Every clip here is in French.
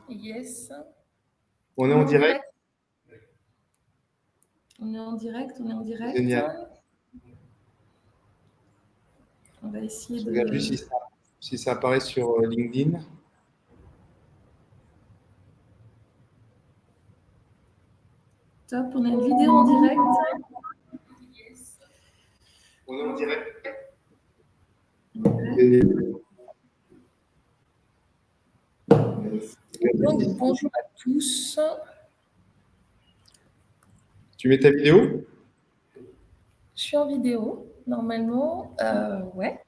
Yes. On est en direct. On est en direct. Génial. On va essayer de... Regarde juste si ça apparaît sur LinkedIn. Top, on a une vidéo en direct. Yes. On est en direct. Donc, bonjour à tous. Tu mets ta vidéo? Je suis en vidéo, normalement. Ouais.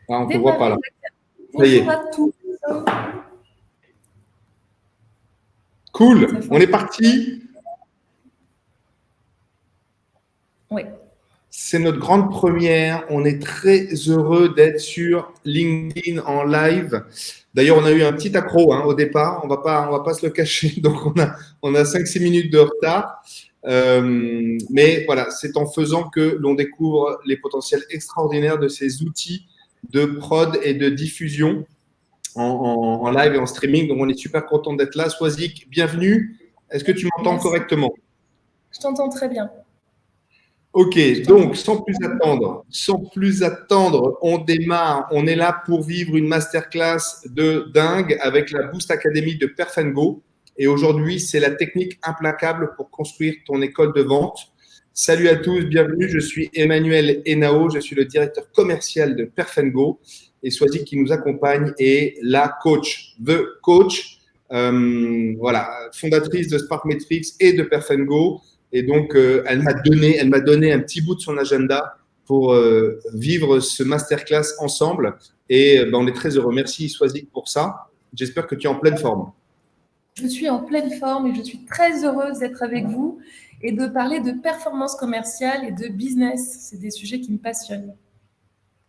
Ah, on ne te voit pas là. Bonjour à tous. Cool, on est parti. Oui. C'est notre grande première. On est très heureux d'être sur LinkedIn en live. D'ailleurs, on a eu un petit accro au départ. On va pas se le cacher. Donc, on a 5-6 minutes de retard. Mais voilà, c'est en faisant que l'on découvre les potentiels extraordinaires de ces outils de prod et de diffusion en live et en streaming. Donc, on est super content d'être là. Swazik, bienvenue. Est-ce que tu m'entends correctement? Je t'entends très bien. Ok, donc sans plus attendre, on démarre. On est là pour vivre une masterclass de dingue avec la Boost Academy de Perf & Go. Et aujourd'hui, c'est la technique implacable pour construire ton école de vente. Salut à tous, bienvenue. Je suis Emmanuel Henao, je suis le directeur commercial de Perf & Go. Et Swazik qui nous accompagne est la coach, the coach, voilà, fondatrice de Sparkmetrics et de Perf & Go. Et donc, elle m'a donné un petit bout de son agenda pour vivre ce masterclass ensemble. Et on est très heureux. Merci Swazik pour ça. J'espère que tu es en pleine forme. Je suis en pleine forme et je suis très heureuse d'être avec vous et de parler de performance commerciale et de business. C'est des sujets qui me passionnent.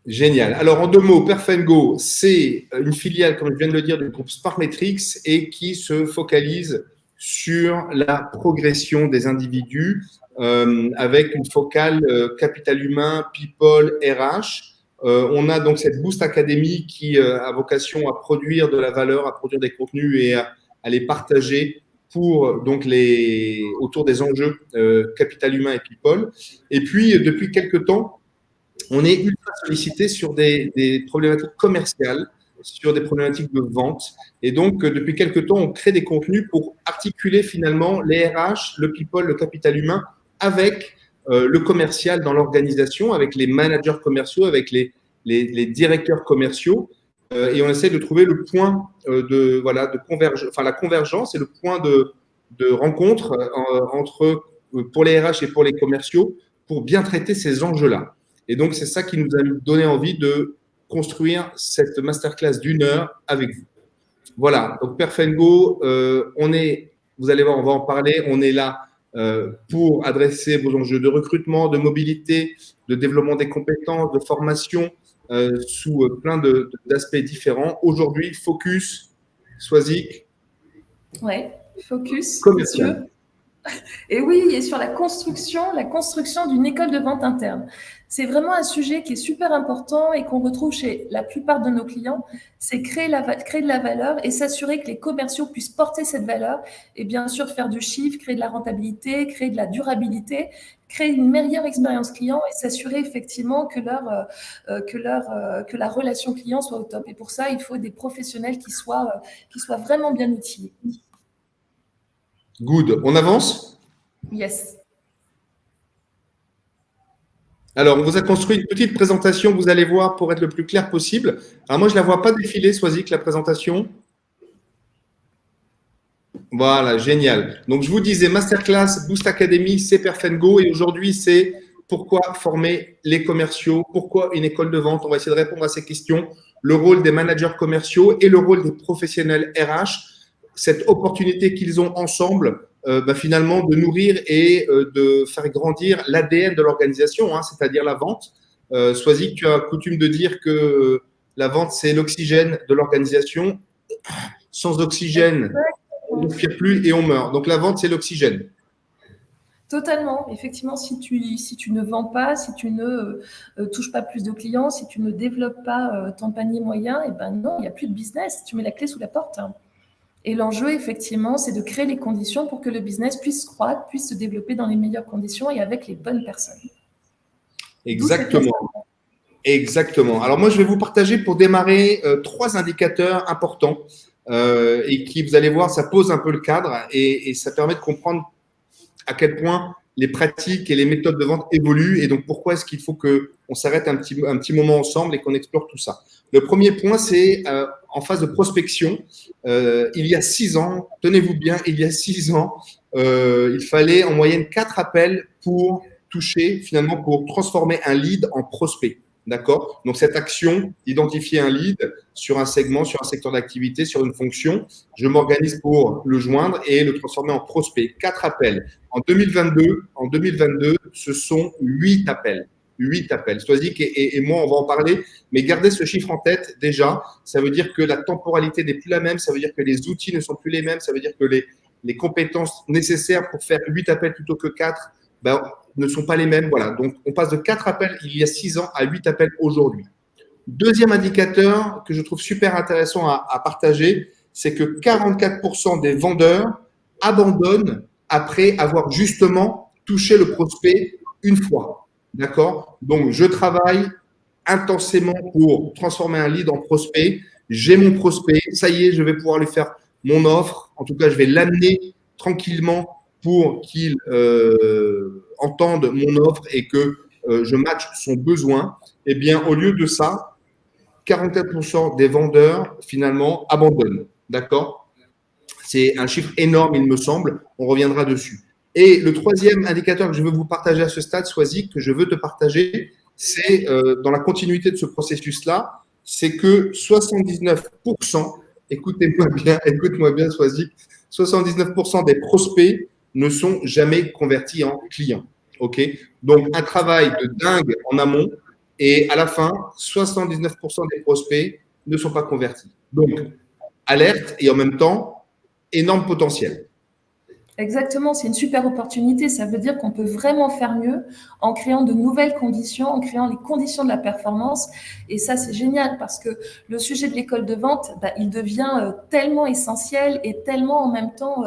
Génial. Alors, en 2 mots, Perf & Go, c'est une filiale, comme je viens de le dire, du groupe Sparkmetrics et qui se focalise sur la progression des individus avec une focale capital humain, people, RH. On a donc cette Boost Academy qui a vocation à produire de la valeur, à produire des contenus et à les partager pour donc autour des enjeux capital humain et people. Et puis, depuis quelques temps, on est ultra sollicité sur des problématiques commerciales, sur des problématiques de vente. Et donc, depuis quelques temps, on crée des contenus pour articuler finalement les RH, le people, le capital humain avec le commercial dans l'organisation, avec les managers commerciaux, avec les directeurs commerciaux. Et on essaie de trouver le point la convergence et le point de rencontre entre pour les RH et pour les commerciaux pour bien traiter ces enjeux-là. Et donc, c'est ça qui nous a donné envie de construire cette masterclass d'1 heure avec vous. Voilà, donc Perf & Go, vous allez voir, on va en parler, on est là pour adresser vos enjeux de recrutement, de mobilité, de développement des compétences, de formation, sous plein d'aspects différents. Aujourd'hui, focus, Swazik. Ouais, focus, commercial. Et oui, et sur la construction d'une école de vente interne. C'est vraiment un sujet qui est super important et qu'on retrouve chez la plupart de nos clients. C'est créer de la valeur et s'assurer que les commerciaux puissent porter cette valeur et bien sûr faire du chiffre, créer de la rentabilité, créer de la durabilité, créer une meilleure expérience client et s'assurer effectivement que la relation client soit au top. Et pour ça, il faut des professionnels qui soient vraiment bien outillés. Good. On avance? Yes. Alors, on vous a construit une petite présentation, vous allez voir, pour être le plus clair possible. Alors, moi, je ne la vois pas défiler, Swazik, la présentation. Voilà, génial. Donc, je vous disais, Masterclass, Boost Academy, c'est Perf & Go. Et aujourd'hui, c'est pourquoi former les commerciaux, pourquoi une école de vente. On va essayer de répondre à ces questions. Le rôle des managers commerciaux et le rôle des professionnels RH. Cette opportunité qu'ils ont ensemble, finalement, de nourrir et de faire grandir l'ADN de l'organisation, c'est-à-dire la vente. Swazik, tu as coutume de dire que la vente, c'est l'oxygène de l'organisation. Sans oxygène, on ne respire plus et on meurt. Donc, la vente, c'est l'oxygène. Totalement. Effectivement, si tu ne vends pas, si tu ne touches pas plus de clients, si tu ne développes pas ton panier moyen, et ben non, il n'y a plus de business. Tu mets la clé sous la porte. Et l'enjeu, effectivement, c'est de créer les conditions pour que le business puisse croître, puisse se développer dans les meilleures conditions et avec les bonnes personnes. Exactement. Exactement. Alors moi, je vais vous partager pour démarrer 3 indicateurs importants et qui, vous allez voir, ça pose un peu le cadre et ça permet de comprendre à quel point les pratiques et les méthodes de vente évoluent et donc pourquoi est-ce qu'il faut qu'on s'arrête un petit moment ensemble et qu'on explore tout ça. Le premier point, c'est en phase de prospection. Il y a 6 ans, tenez-vous bien, il y a 6 ans, il fallait en moyenne 4 appels pour toucher, finalement, pour transformer un lead en prospect. D'accord? Donc, cette action d'identifier un lead sur un segment, sur un secteur d'activité, sur une fonction, je m'organise pour le joindre et le transformer en prospect. 4 appels. En 2022, ce sont 8 appels. 8 appels. Soisic et moi, on va en parler, mais gardez ce chiffre en tête déjà. Ça veut dire que la temporalité n'est plus la même, ça veut dire que les outils ne sont plus les mêmes, ça veut dire que les compétences nécessaires pour faire 8 appels plutôt que 4 ben, ne sont pas les mêmes. Voilà. Donc, on passe de 4 appels il y a 6 ans à 8 appels aujourd'hui. Deuxième indicateur que je trouve super intéressant à partager, c'est que 44% des vendeurs abandonnent après avoir justement touché le prospect une fois. D'accord? Donc, je travaille intensément pour transformer un lead en prospect. J'ai mon prospect, ça y est, je vais pouvoir lui faire mon offre. En tout cas, je vais l'amener tranquillement pour qu'il entende mon offre et que je matche son besoin. Eh bien, au lieu de ça, 44% des vendeurs, finalement, abandonnent. D'accord? C'est un chiffre énorme, il me semble. On reviendra dessus. Et le troisième indicateur que je veux vous partager à ce stade, Soisic, que je veux te partager, c'est dans la continuité de ce processus-là, c'est que 79%, écoute-moi bien, Soisic, 79% des prospects ne sont jamais convertis en clients. OK? Donc, un travail de dingue en amont et à la fin, 79% des prospects ne sont pas convertis. Donc, alerte et en même temps, énorme potentiel. Exactement, c'est une super opportunité. Ça veut dire qu'on peut vraiment faire mieux en créant de nouvelles conditions, en créant les conditions de la performance. Et ça, c'est génial parce que le sujet de l'école de vente, il devient tellement essentiel et tellement en même temps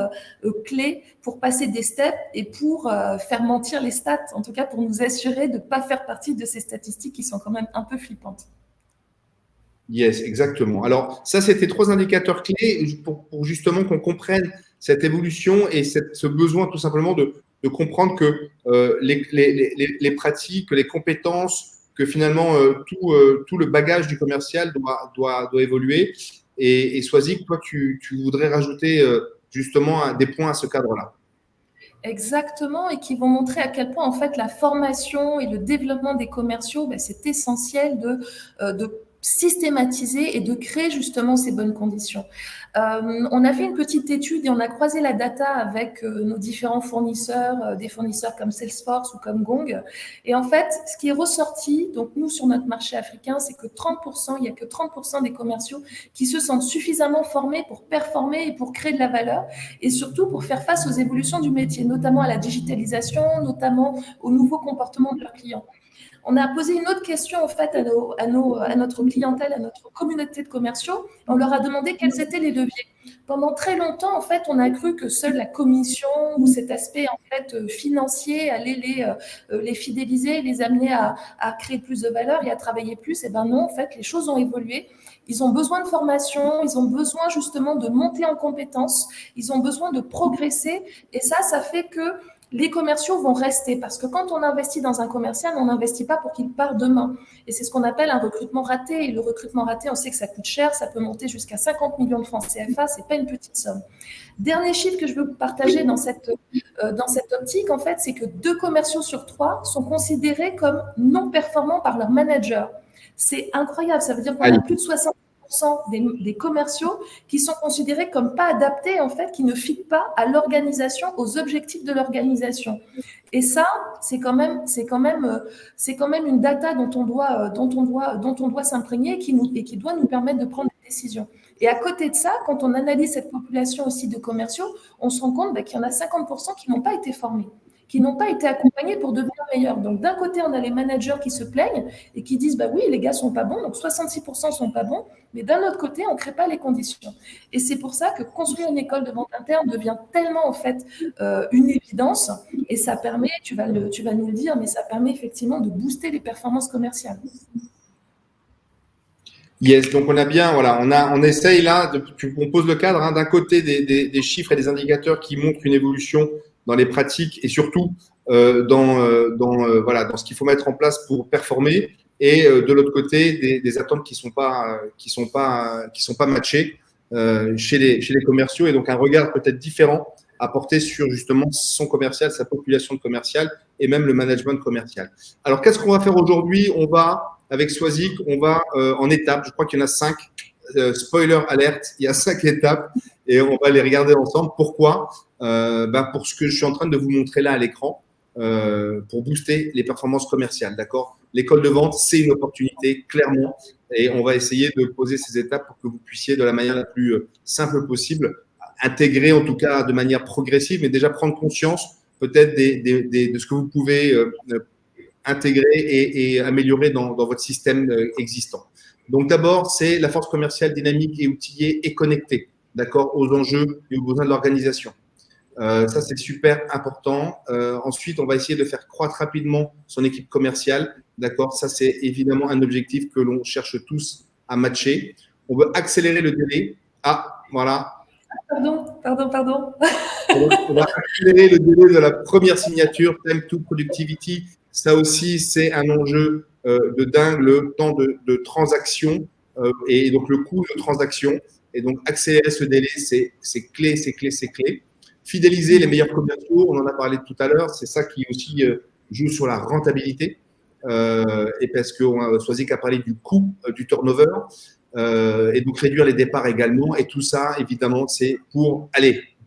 clé pour passer des steps et pour faire mentir les stats, en tout cas pour nous assurer de ne pas faire partie de ces statistiques qui sont quand même un peu flippantes. Yes, exactement. Alors, ça, c'était 3 indicateurs clés pour justement qu'on comprenne cette évolution et ce besoin tout simplement de comprendre que les pratiques, les compétences, que finalement tout le bagage du commercial doit évoluer. Et Soisic, toi, tu voudrais rajouter justement des points à ce cadre-là. Exactement, et qui vont montrer à quel point en fait la formation et le développement des commerciaux, c'est essentiel de systématiser et de créer justement ces bonnes conditions. On a fait une petite étude et on a croisé la data avec nos différents fournisseurs, des fournisseurs comme Salesforce ou comme Gong. Et en fait, ce qui est ressorti, donc nous sur notre marché africain, c'est que 30%, il n'y a que 30% des commerciaux qui se sentent suffisamment formés pour performer et pour créer de la valeur et surtout pour faire face aux évolutions du métier, notamment à la digitalisation, notamment aux nouveaux comportements de leurs clients. On a posé une autre question en fait à notre clientèle, à notre communauté de commerciaux. On leur a demandé quels étaient les leviers. Pendant très longtemps, en fait, on a cru que seule la commission ou cet aspect en fait financier allait les fidéliser, les amener à créer plus de valeur et à travailler plus. Et ben non, en fait, les choses ont évolué. Ils ont besoin de formation, ils ont besoin justement de monter en compétences, ils ont besoin de progresser. Et ça fait que les commerciaux vont rester parce que quand on investit dans un commercial, on n'investit pas pour qu'il parte demain. Et c'est ce qu'on appelle un recrutement raté. Et le recrutement raté, on sait que ça coûte cher, ça peut monter jusqu'à 50 millions de francs CFA, c'est pas une petite somme. Dernier chiffre que je veux partager dans cette optique, en fait, c'est que 2 commerciaux sur 3 sont considérés comme non performants par leur manager. C'est incroyable, ça veut dire qu'on a plus de 60% des commerciaux qui sont considérés comme pas adaptés, en fait, qui ne fitent pas à l'organisation, aux objectifs de l'organisation. Et ça, c'est quand même une data dont on doit s'imprégner et qui doit nous permettre de prendre des décisions. Et à côté de ça, quand on analyse cette population aussi de commerciaux, on se rend compte qu'il y en a 50% qui n'ont pas été formés. qui n'ont pas été accompagnés pour devenir meilleurs. Donc, d'un côté, on a les managers qui se plaignent et qui disent, bah oui, les gars sont pas bons, donc 66% sont pas bons, mais d'un autre côté, on ne crée pas les conditions. Et c'est pour ça que construire une école de vente interne devient tellement, en fait, une évidence, et ça permet, tu vas nous le dire, mais ça permet effectivement de booster les performances commerciales. Yes, donc on a bien, voilà, on essaye là, on pose le cadre, hein, d'un côté des chiffres et des indicateurs qui montrent une évolution dans les pratiques et surtout voilà, dans ce qu'il faut mettre en place pour performer, et de l'autre côté des attentes qui sont pas matchées chez les commerciaux, et donc un regard peut-être différent à porter sur justement son commercial, sa population de commercial et même le management commercial. Alors qu'est-ce qu'on va faire aujourd'hui? Avec Swazik, on va en étapes. Je crois qu'il y en a 5. Spoiler alerte, il y a 5 étapes et on va les regarder ensemble. Pourquoi? Pour ce que je suis en train de vous montrer là à l'écran, pour booster les performances commerciales. D'accord? L'école de vente, c'est une opportunité, clairement. Et on va essayer de poser ces étapes pour que vous puissiez, de la manière la plus simple possible, intégrer, en tout cas de manière progressive, mais déjà prendre conscience peut-être de ce que vous pouvez intégrer et améliorer dans votre système existant. Donc d'abord, c'est la force commerciale dynamique et outillée et connectée, d'accord, aux enjeux et aux besoins de l'organisation. Ça, c'est super important. Ensuite, on va essayer de faire croître rapidement son équipe commerciale, d'accord. Ça, c'est évidemment un objectif que l'on cherche tous à matcher. On veut accélérer le délai. Ah, voilà. Pardon. On va accélérer le délai de la première signature, time to productivity. Ça aussi, c'est un enjeu de dingue, le temps de transaction et donc le coût de transaction. Et donc, accélérer ce délai, c'est clé. Fidéliser les meilleurs commerciaux, on en a parlé tout à l'heure, c'est ça qui aussi joue sur la rentabilité. Et parce que Swazik a parlé du coût du turnover, et donc réduire les départs également. Et tout ça, évidemment, c'est pour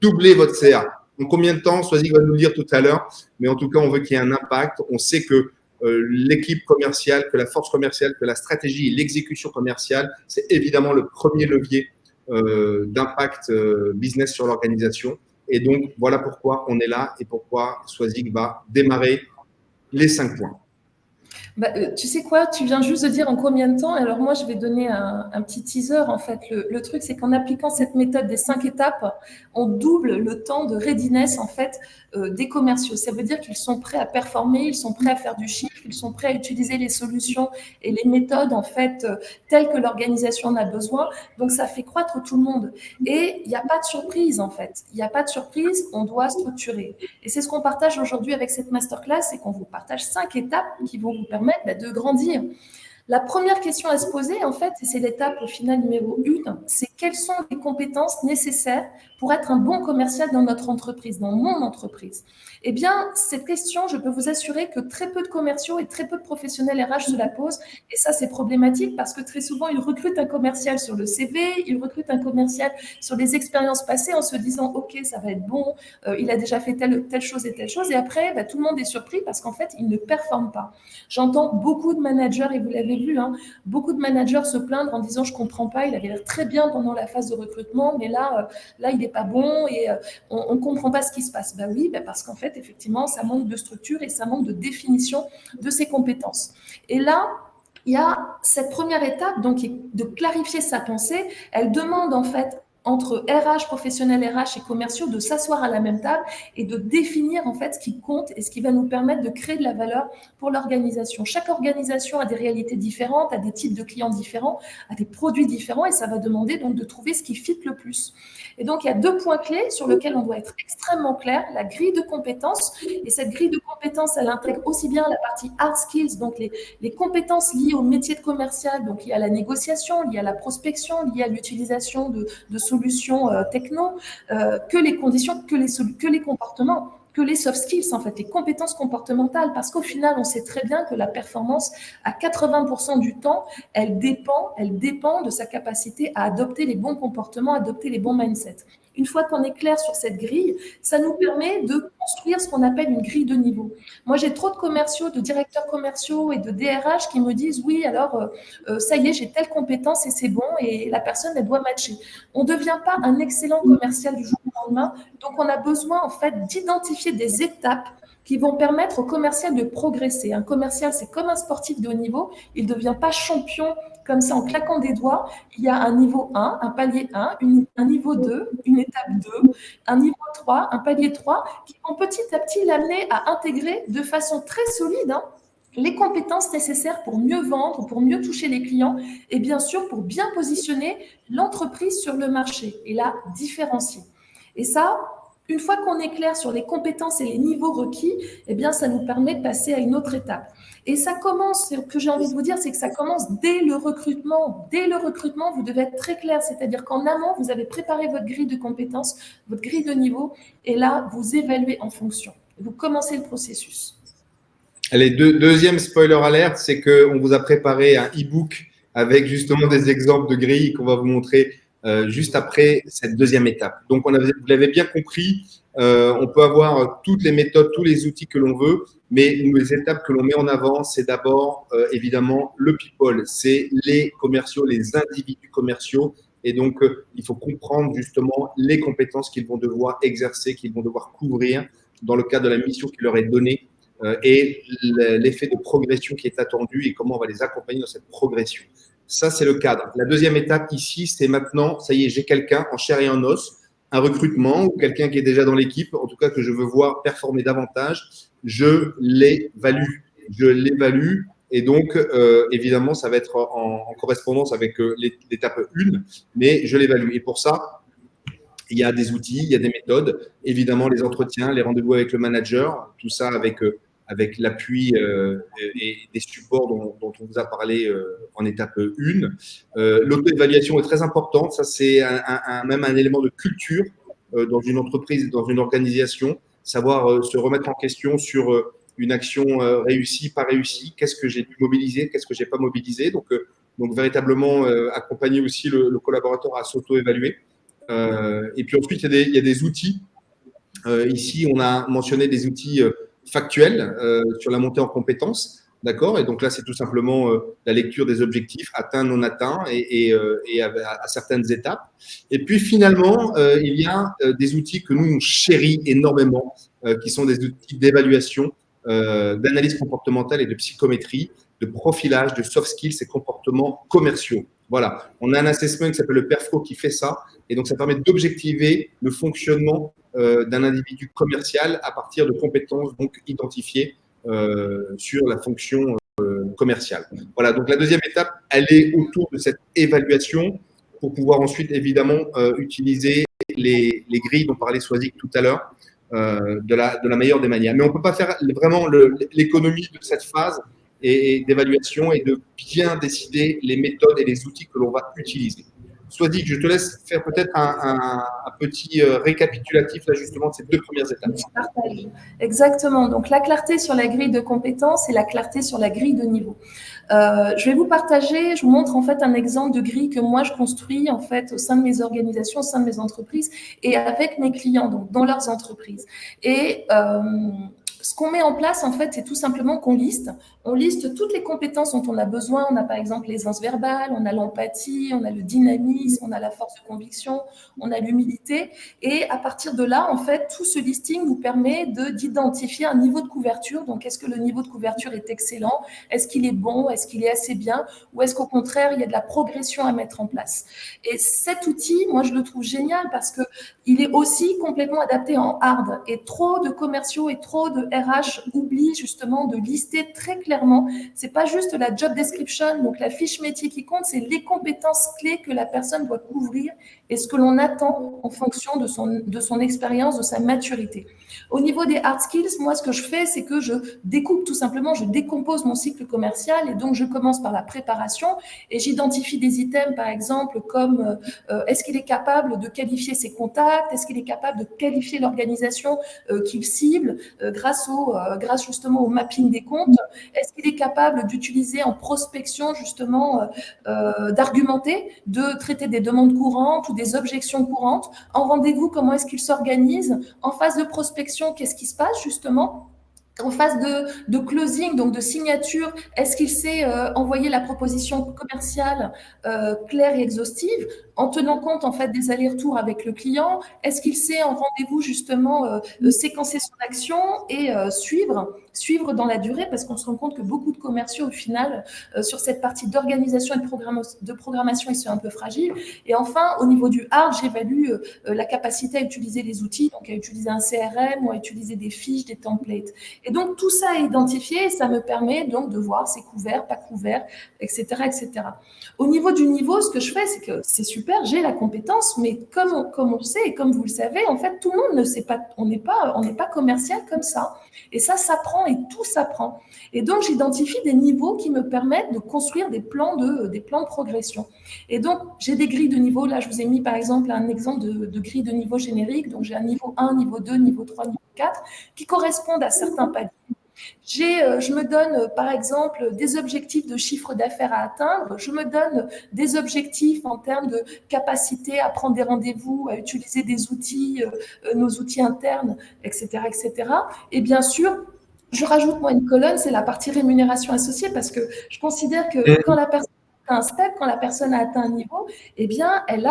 doubler votre CA. En combien de temps? Swazik va nous le dire tout à l'heure, mais en tout cas, on veut qu'il y ait un impact. On sait que l'équipe commerciale, que la force commerciale, que la stratégie et l'exécution commerciale, c'est évidemment le premier levier d'impact business sur l'organisation. Et donc, voilà pourquoi on est là et pourquoi Swazik va démarrer les 5 points. Tu sais quoi, tu viens juste de dire en combien de temps. Alors moi, je vais donner un petit teaser. En fait, le truc, c'est qu'en appliquant cette méthode des 5 étapes, on double le temps de readiness en fait des commerciaux. Ça veut dire qu'ils sont prêts à performer, ils sont prêts à faire du chiffre, ils sont prêts à utiliser les solutions et les méthodes en fait telles que l'organisation en a besoin. Donc ça fait croître tout le monde. Et il n'y a pas de surprise en fait. Il n'y a pas de surprise. On doit structurer. Et c'est ce qu'on partage aujourd'hui avec cette masterclass, c'est qu'on vous partage 5 étapes qui vont vous permettre de grandir. La première question à se poser, en fait, et c'est l'étape au final numéro 1, c'est quelles sont les compétences nécessaires pour être un bon commercial dans notre entreprise, dans mon entreprise? Eh bien, cette question, je peux vous assurer que très peu de commerciaux et très peu de professionnels RH se la posent. Et ça, c'est problématique parce que très souvent, ils recrutent un commercial sur le CV, ils recrutent un commercial sur les expériences passées en se disant « Ok, ça va être bon, il a déjà fait telle chose et telle chose. » Et après, tout le monde est surpris parce qu'en fait, il ne performe pas. J'entends beaucoup de managers, et vous l'avez vu, beaucoup de managers se plaindre en disant « Je ne comprends pas, il avait l'air très bien pendant la phase de recrutement, mais là il n'est pas bon et on ne comprend pas ce qui se passe. » Oui, parce qu'en fait, effectivement, ça manque de structure et ça manque de définition de ses compétences. Et là, il y a cette première étape, donc, de clarifier sa pensée. Elle demande en fait entre RH, professionnels RH et commerciaux, de s'asseoir à la même table et de définir en fait ce qui compte et ce qui va nous permettre de créer de la valeur pour l'organisation. Chaque organisation a des réalités différentes, a des types de clients différents, a des produits différents et ça va demander donc de trouver ce qui fit le plus. Et donc, il y a 2 points clés sur lesquels on doit être extrêmement clair. La grille de compétences, et cette grille de compétences, elle intègre aussi bien la partie hard skills, donc les compétences liées au métier de commercial, donc liées à la négociation, liées à la prospection, liées à l'utilisation de solutions techno, que les conditions, que les comportements, que les soft skills, en fait, les compétences comportementales, parce qu'au final, on sait très bien que la performance, à 80% du temps, elle dépend de sa capacité à adopter les bons comportements, adopter les bons mindsets. Une fois qu'on est clair sur cette grille, ça nous permet de construire ce qu'on appelle une grille de niveau. Moi, j'ai trop de commerciaux, de directeurs commerciaux et de DRH qui me disent « Oui, alors, ça y est, j'ai telle compétence et c'est bon, et la personne, elle doit matcher. » On ne devient pas un excellent commercial du jour au lendemain. Donc, on a besoin en fait d'identifier des étapes qui vont permettre au commercial de progresser. Un commercial, c'est comme un sportif de haut niveau. Il ne devient pas champion comme ça en claquant des doigts. Il y a un niveau 1, un palier 1, un niveau 2, une étape 2, un niveau 3, un palier 3, qui vont petit à petit l'amener à intégrer de façon très solide les compétences nécessaires pour mieux vendre, pour mieux toucher les clients et bien sûr pour bien positionner l'entreprise sur le marché et la différencier. Et ça, une fois qu'on est clair sur les compétences et les niveaux requis, eh bien, ça nous permet de passer à une autre étape. Et ça commence, ce que j'ai envie de vous dire, c'est que ça commence dès le recrutement. Dès le recrutement, vous devez être très clair, c'est-à-dire qu'en amont, vous avez préparé votre grille de compétences, votre grille de niveau, et là, vous évaluez en fonction. Vous commencez le processus. Allez, deuxième spoiler alert, c'est qu'on vous a préparé un e-book avec justement des exemples de grilles qu'on va vous montrer juste après cette deuxième étape. Donc, vous l'avez bien compris, on peut avoir toutes les méthodes, tous les outils que l'on veut, mais les étapes que l'on met en avant, c'est d'abord évidemment le people, c'est les commerciaux, les individus commerciaux. Et donc, il faut comprendre justement les compétences qu'ils vont devoir exercer, qu'ils vont devoir couvrir dans le cadre de la mission qui leur est donnée et l'effet de progression qui est attendu et comment on va les accompagner dans cette progression. Ça, c'est le cadre. La deuxième étape ici, c'est maintenant, ça y est, j'ai quelqu'un en chair et en os, un recrutement ou quelqu'un qui est déjà dans l'équipe, en tout cas que je veux voir performer davantage, je l'évalue. Je l'évalue et donc, évidemment, ça va être en correspondance avec l'étape 1, mais je l'évalue. Et pour ça, il y a des outils, il y a des méthodes, évidemment les entretiens, les rendez-vous avec le manager, tout ça avec l'appui et des supports dont on vous a parlé en étape 1. L'auto-évaluation est très importante, ça c'est même un élément de culture dans une entreprise, dans une organisation, savoir se remettre en question sur une action réussie, pas réussie, qu'est-ce que j'ai pu mobiliser, qu'est-ce que j'ai pas mobilisé, donc véritablement accompagner aussi le collaborateur à s'auto-évaluer. Et puis ensuite, il y a des outils. Ici, on a mentionné des outils factuels sur la montée en compétences. D'accord. Et donc là, c'est tout simplement la lecture des objectifs atteints, non atteints et à certaines étapes. Et puis finalement, il y a des outils que nous, on chérit énormément, qui sont des outils d'évaluation, d'analyse comportementale et de psychométrie, de profilage, de soft skills et comportements commerciaux. Voilà, on a un assessment qui s'appelle le Perfco qui fait ça, et donc ça permet d'objectiver le fonctionnement d'un individu commercial à partir de compétences donc identifiées sur la fonction commerciale. Voilà, donc la deuxième étape, elle est autour de cette évaluation pour pouvoir ensuite évidemment utiliser les grilles dont parlait Swazik tout à l'heure de la meilleure des manières. Mais on ne peut pas faire vraiment l'économie de cette phase et d'évaluation et de bien décider les méthodes et les outils que l'on va utiliser. Swazik, je te laisse faire peut-être un petit récapitulatif là justement de ces deux premières étapes. Exactement. Donc la clarté sur la grille de compétences et la clarté sur la grille de niveau. Je vais vous partager, je vous montre en fait un exemple de grille que moi je construis en fait au sein de mes organisations, au sein de mes entreprises et avec mes clients, donc dans leurs entreprises. Et ce qu'on met en place, en fait, c'est tout simplement qu'on liste. On liste toutes les compétences dont on a besoin. On a par exemple l'aisance verbale, on a l'empathie, on a le dynamisme, on a la force de conviction, on a l'humilité. Et à partir de là, en fait, tout ce listing nous permet d'identifier un niveau de couverture. Donc, est-ce que le niveau de couverture est excellent? Est-ce qu'il est bon? Est-ce qu'il est assez bien? Ou est-ce qu'au contraire, il y a de la progression à mettre en place? Et cet outil, moi, je le trouve génial parce qu'il est aussi complètement adapté en hard. Et trop de commerciaux et trop de RH oublient justement de lister très clairement. C'est pas juste la job description, donc la fiche métier qui compte, c'est les compétences clés que la personne doit couvrir et ce que l'on attend en fonction de son expérience, de sa maturité. Au niveau des hard skills, moi, ce que je fais, c'est que je découpe tout simplement, je décompose mon cycle commercial et donc je commence par la préparation et j'identifie des items, par exemple, comme est-ce qu'il est capable de qualifier ses contacts, est-ce qu'il est capable de qualifier l'organisation qu'il cible grâce justement au mapping des comptes, est-ce qu'il est capable d'utiliser en prospection justement d'argumenter, de traiter des demandes courantes ou des objections courantes, en rendez-vous, comment est-ce qu'il s'organise, en phase de prospection, qu'est-ce qui se passe justement, en phase de closing, donc de signature, est-ce qu'il sait envoyer la proposition commerciale claire et exhaustive en tenant compte en fait des allers-retours avec le client? Est-ce qu'il sait en rendez-vous justement séquencer son action et suivre dans la durée? Parce qu'on se rend compte que beaucoup de commerciaux au final sur cette partie d'organisation et de programmation, ils sont un peu fragiles. Et enfin, au niveau du hard, j'évalue la capacité à utiliser les outils, donc à utiliser un CRM ou à utiliser des fiches, des templates. Et donc, tout ça est identifié et ça me permet donc de voir c'est couvert, pas couvert, etc., etc. Au niveau du niveau, ce que je fais, c'est que c'est super, j'ai la compétence, mais comme on le sait et comme vous le savez, en fait, tout le monde ne sait pas, on n'est pas commercial comme ça. Et ça s'apprend et tout s'apprend. Et donc, j'identifie des niveaux qui me permettent de construire des plans de progression. Et donc, j'ai des grilles de niveau. Là, je vous ai mis, par exemple, un exemple de grille de niveau générique. Donc, j'ai un niveau 1, niveau 2, niveau 3, niveau 4 qui correspondent à certains paliers. Je me donne, par exemple, des objectifs de chiffre d'affaires à atteindre. Je me donne des objectifs en termes de capacité à prendre des rendez-vous, à utiliser des outils, nos outils internes, etc., etc. Et bien sûr, je rajoute moi une colonne, c'est la partie rémunération associée, parce que je considère que quand la personne a un step, quand la personne a atteint un niveau, eh bien, elle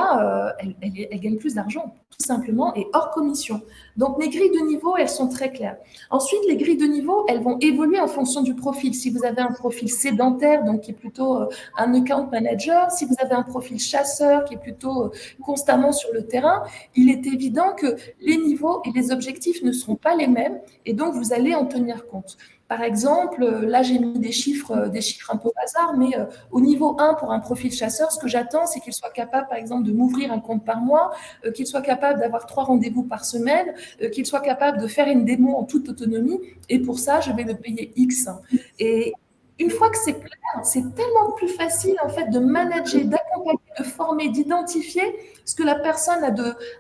gagne plus d'argent, tout simplement, et hors commission. Donc, mes grilles de niveau, elles sont très claires. Ensuite, les grilles de niveau, elles vont évoluer en fonction du profil. Si vous avez un profil sédentaire, donc qui est plutôt un account manager, si vous avez un profil chasseur, qui est plutôt constamment sur le terrain, il est évident que les niveaux et les objectifs ne seront pas les mêmes, et donc vous allez en tenir compte. Par exemple, là, j'ai mis des chiffres un peu au hasard, mais au niveau 1, pour un profil chasseur, ce que j'attends, c'est qu'il soit capable, par exemple, de m'ouvrir un compte par mois, qu'il soit capable d'avoir 3 rendez-vous par semaine, qu'il soit capable de faire une démo en toute autonomie. Et pour ça, je vais le payer X. Et une fois que c'est clair, c'est tellement plus facile, en fait, de manager, d'accompagner, de former, d'identifier ce que la personne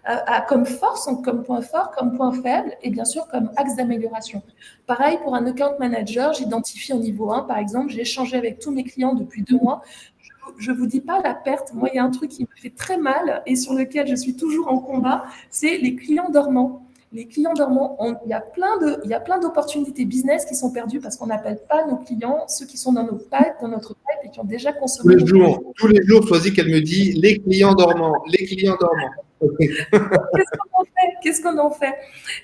a comme force, comme point fort, comme point faible, et bien sûr comme axe d'amélioration. Pareil, pour un account manager, j'identifie au niveau 1, par exemple, j'ai échangé avec tous mes clients depuis 2 mois. Je ne vous dis pas la perte. Moi, il y a un truc qui me fait très mal et sur lequel je suis toujours en combat, c'est les clients dormants. Les clients dormants, il y a plein d'opportunités business qui sont perdues parce qu'on n'appelle pas nos clients, ceux qui sont dans notre pipe et qui ont déjà consommé. Tous les jours, choisis qu'elle me dit les clients dormants, les clients dormants. Qu'est-ce qu'on en fait?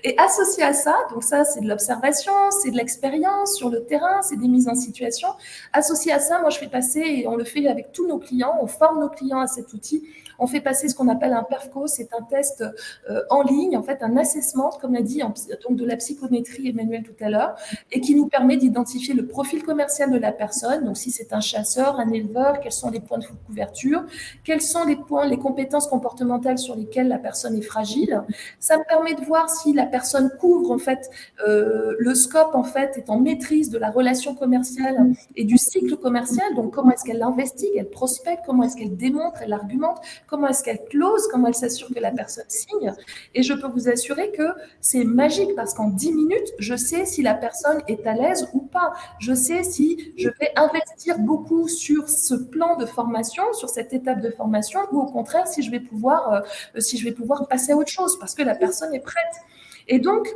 Et associé à ça, donc ça, c'est de l'observation, c'est de l'expérience sur le terrain, c'est des mises en situation. Associé à ça, moi, je fais passer, et on le fait avec tous nos clients, on forme nos clients à cet outil. On fait passer ce qu'on appelle un PERFCO, c'est un test en ligne, en fait, un assessment, comme l'a dit, donc de la psychométrie Emmanuel tout à l'heure, et qui nous permet d'identifier le profil commercial de la personne. Donc, si c'est un chasseur, un éleveur, quels sont les points de couverture, quels sont les compétences comportementales sur lesquelles la personne est fragile. Ça me permet de voir si la personne couvre, en fait, le scope, en fait, est en maîtrise de la relation commerciale et du cycle commercial. Donc, comment est-ce qu'elle investigue, elle prospecte, comment est-ce qu'elle démontre, elle argumente, comment est-ce qu'elle close, comment elle s'assure que la personne signe. Et je peux vous assurer que c'est magique parce qu'en 10 minutes, je sais si la personne est à l'aise ou pas. Je sais si je vais investir beaucoup sur ce plan de formation, sur cette étape de formation, ou au contraire, si je vais pouvoir passer à autre chose parce que la personne est prête. Et donc,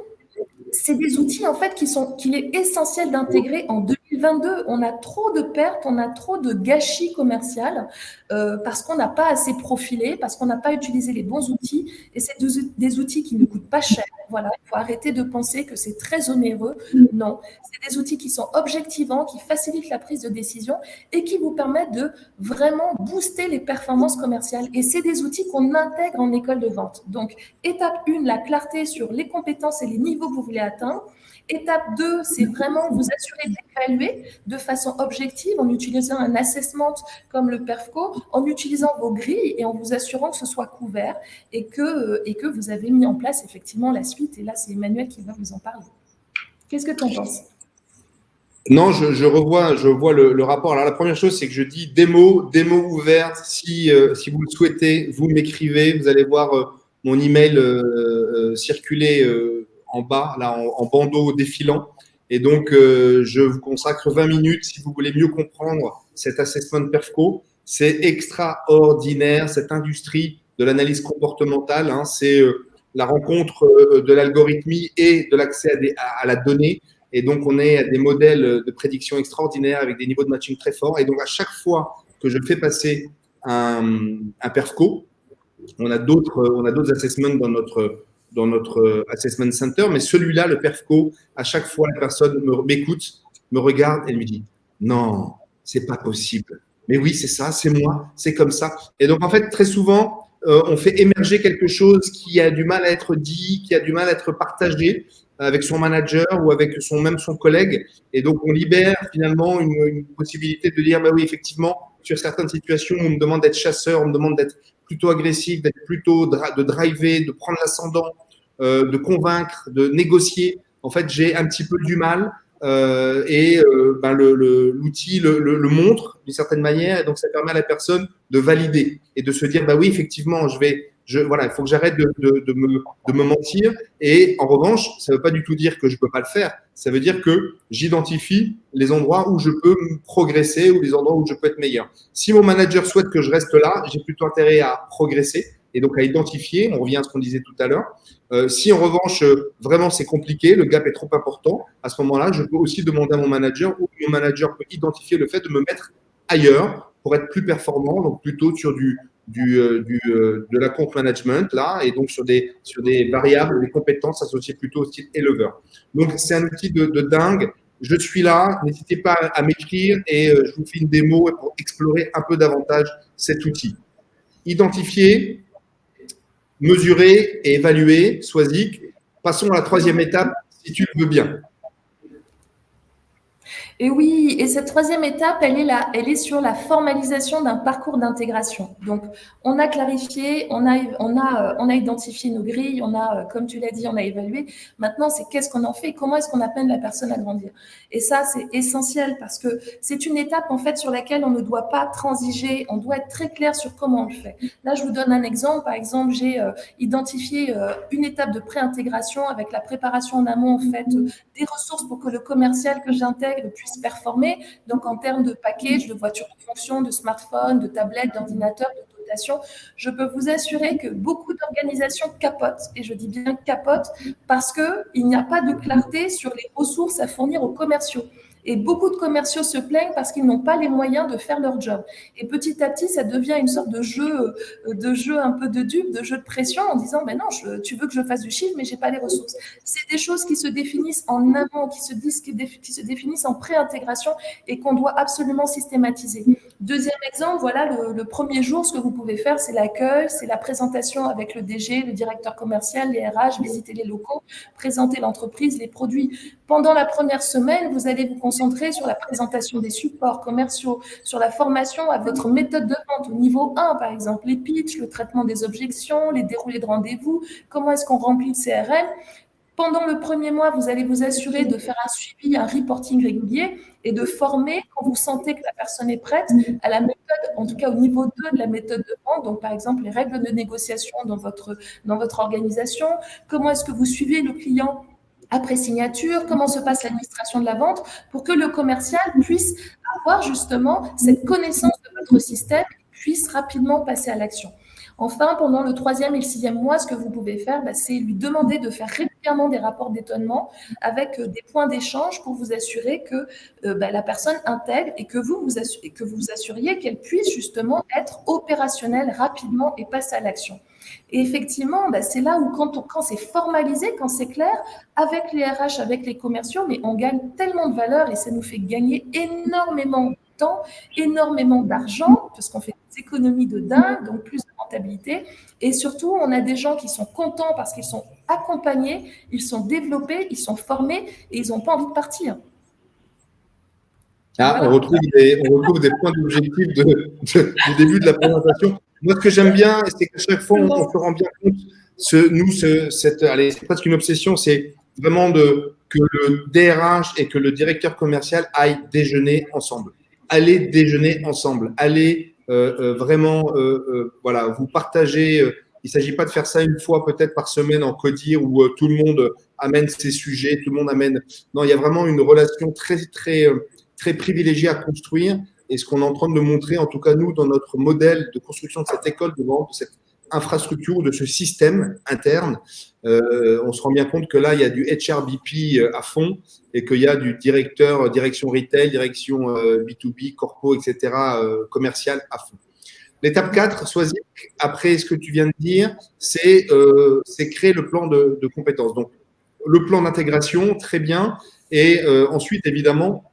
c'est des outils en fait qu'il est essentiel d'intégrer en 2022. On a trop de pertes, on a trop de gâchis commercial parce qu'on n'a pas assez profilé, parce qu'on n'a pas utilisé les bons outils. Et c'est des outils qui ne coûtent pas cher. Voilà, il faut arrêter de penser que c'est très onéreux. Non, c'est des outils qui sont objectivants, qui facilitent la prise de décision et qui vous permettent de vraiment booster les performances commerciales. Et c'est des outils qu'on intègre en école de vente. Donc, étape 1, la clarté sur les compétences et les niveaux que vous voulez atteindre. Étape 2, c'est vraiment vous assurer d'évaluer de façon objective en utilisant un assessment comme le PERFCO, en utilisant vos grilles et en vous assurant que ce soit couvert et que vous avez mis en place effectivement la suite. Et là, c'est Emmanuel qui va vous en parler. Qu'est-ce que tu en penses? Non, je vois le rapport. Alors, la première chose, c'est que je dis démo ouverte. Si vous le souhaitez, vous m'écrivez. Vous allez voir mon email circuler en bas, là, en bandeau défilant. Et donc, je vous consacre 20 minutes si vous voulez mieux comprendre cet assessment PERFCO. C'est extraordinaire, cette industrie de l'analyse comportementale. Hein, c'est la rencontre de l'algorithmie et de l'accès à la donnée. Et donc, on est à des modèles de prédiction extraordinaires avec des niveaux de matching très forts. Et donc, à chaque fois que je fais passer un PERFCO, on a d'autres assessments dans notre assessment center, mais celui-là, le PERFCO, à chaque fois, la personne m'écoute, me regarde et me dit « Non, c'est pas possible. Mais oui, c'est ça, c'est moi, c'est comme ça. » Et donc, en fait, très souvent, on fait émerger quelque chose qui a du mal à être dit, qui a du mal à être partagé avec son manager ou avec même son collègue. Et donc, on libère finalement une possibilité de dire, bah oui, effectivement, sur certaines situations, on me demande d'être chasseur, on me demande d'être plutôt agressif, d'être plutôt de driver, de prendre l'ascendant, de convaincre, de négocier. En fait, j'ai un petit peu du mal l'outil le montre d'une certaine manière, et donc ça permet à la personne de valider et de se dire bah oui, effectivement, voilà, il faut que j'arrête de me mentir. Et en revanche, ça ne veut pas du tout dire que je ne peux pas le faire. Ça veut dire que j'identifie les endroits où je peux progresser ou les endroits où je peux être meilleur. Si mon manager souhaite que je reste là, j'ai plutôt intérêt à progresser et donc à identifier. On revient à ce qu'on disait tout à l'heure. Si en revanche, vraiment c'est compliqué, le gap est trop important, à ce moment-là, je peux aussi demander à mon manager ou mon manager peut identifier le fait de me mettre ailleurs pour être plus performant, donc plutôt sur de la compte management là, et donc sur des variables, des compétences associées plutôt au style éleveur. Donc c'est un outil de dingue. Je suis là, n'hésitez pas à m'écrire et je vous fais une démo pour explorer un peu davantage cet outil. Identifier, mesurer et évaluer, Swazik. Passons à la troisième étape, si tu le veux bien. Et oui, et cette troisième étape, elle est sur la formalisation d'un parcours d'intégration. Donc, on a clarifié, on a identifié nos grilles, comme tu l'as dit, on a évalué. Maintenant, c'est qu'est-ce qu'on en fait, comment est-ce qu'on amène la personne à grandir. Et ça, c'est essentiel parce que c'est une étape, en fait, sur laquelle on ne doit pas transiger, on doit être très clair sur comment on le fait. Là, je vous donne un exemple. Par exemple, j'ai identifié une étape de pré-intégration avec la préparation en amont, en fait, des ressources pour que le commercial que j'intègre puisse performer. Donc, en termes de package, de voitures de fonction, de smartphones, de tablettes, d'ordinateurs, de dotation, je peux vous assurer que beaucoup d'organisations capotent, et je dis bien capotent, parce qu'il n'y a pas de clarté sur les ressources à fournir aux commerciaux. Et beaucoup de commerciaux se plaignent parce qu'ils n'ont pas les moyens de faire leur job. Et petit à petit, ça devient une sorte de jeu un peu de dupe, de jeu de pression en disant « ben non, tu veux que je fasse du chiffre, mais je n'ai pas les ressources ». C'est des choses qui se définissent en amont, qui se définissent en pré-intégration et qu'on doit absolument systématiser. Deuxième exemple, voilà, le premier jour, ce que vous pouvez faire, c'est l'accueil, c'est la présentation avec le DG, le directeur commercial, les RH, visiter les locaux, présenter l'entreprise, les produits. Pendant la première semaine, vous allez vous concentrer sur la présentation des supports commerciaux, sur la formation à votre méthode de vente au niveau 1, par exemple, les pitchs, le traitement des objections, les déroulés de rendez-vous, comment est-ce qu'on remplit le CRM. Pendant le premier mois, vous allez vous assurer de faire un suivi, un reporting régulier et de former quand vous sentez que la personne est prête à la méthode, en tout cas au niveau 2 de la méthode de vente. Donc, par exemple, les règles de négociation dans votre organisation. Comment est-ce que vous suivez le client après signature, comment se passe l'administration de la vente pour que le commercial puisse avoir justement cette connaissance de votre système et puisse rapidement passer à l'action. Enfin, pendant le 3e et le 6e mois, ce que vous pouvez faire, c'est lui demander de faire régulièrement des rapports d'étonnement avec des points d'échange pour vous assurer que la personne intègre et que vous vous assuriez qu'elle puisse justement être opérationnelle rapidement et passer à l'action. Et effectivement, c'est là où quand c'est formalisé, quand c'est clair, avec les RH, avec les commerciaux, mais on gagne tellement de valeur et ça nous fait gagner énormément de temps, énormément d'argent, parce qu'on fait des économies de dingue, donc plus de rentabilité. Et surtout, on a des gens qui sont contents parce qu'ils sont accompagnés, ils sont développés, ils sont formés et ils n'ont pas envie de partir. Ah, voilà. On retrouve des points d'objectif du début de la présentation. Moi, ce que j'aime bien, c'est qu'à chaque fois, on se rend bien compte, c'est presque une obsession, c'est vraiment que le DRH et que le directeur commercial aillent déjeuner ensemble. Allez déjeuner ensemble. Allez vraiment, voilà, vous partagez. Il ne s'agit pas de faire ça une fois peut-être par semaine en codir où tout le monde amène ses sujets, tout le monde amène. Non, il y a vraiment une relation très, très, très privilégiée à construire. Et ce qu'on est en train de montrer, en tout cas nous, dans notre modèle de construction de cette école de vente, de cette infrastructure ou de ce système interne. On se rend bien compte que là, il y a du HRBP à fond et qu'il y a du direction retail, direction B2B, corpo, etc., commercial à fond. L'étape 4, Soisic, après ce que tu viens de dire, c'est créer le plan de compétences. Donc, le plan d'intégration, très bien. Et ensuite, évidemment,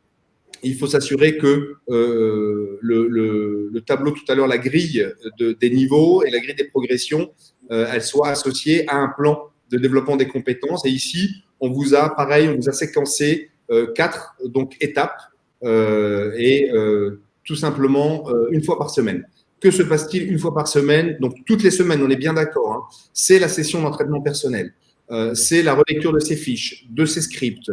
il faut s'assurer que le tableau tout à l'heure, la grille des niveaux et la grille des progressions, elle soit associée à un plan de développement des compétences. Et ici, on vous a séquencé 4 étapes tout simplement une fois par semaine. Que se passe-t-il une fois par semaine? Donc, toutes les semaines, on est bien d'accord, hein, c'est la session d'entraînement personnel. C'est la relecture de ses fiches, de ses scripts